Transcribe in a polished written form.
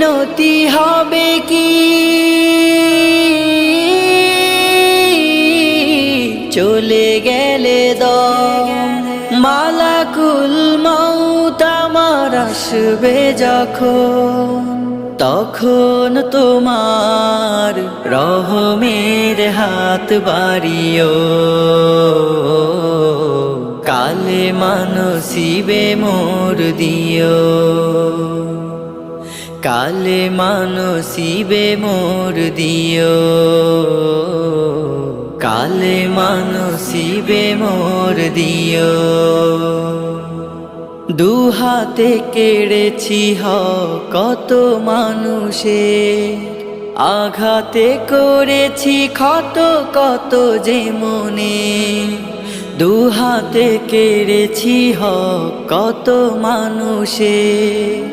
পরিণতি হবে কি চলে গেলে মালাকুল মউত আমার আসবে যখন, তখন তোমার রহমের হাত বাড়িও কালেমা নসিবে মোর দিও, কালেমা নসিবে মোর দিও, কালেমা নসিবে মোর দিও। দুহাতে কেড়েছি কত মানুষের, আঘাতে করেছি ক্ষত কত যে মনে, দুহাতে কেড়েছি কত মানুষের।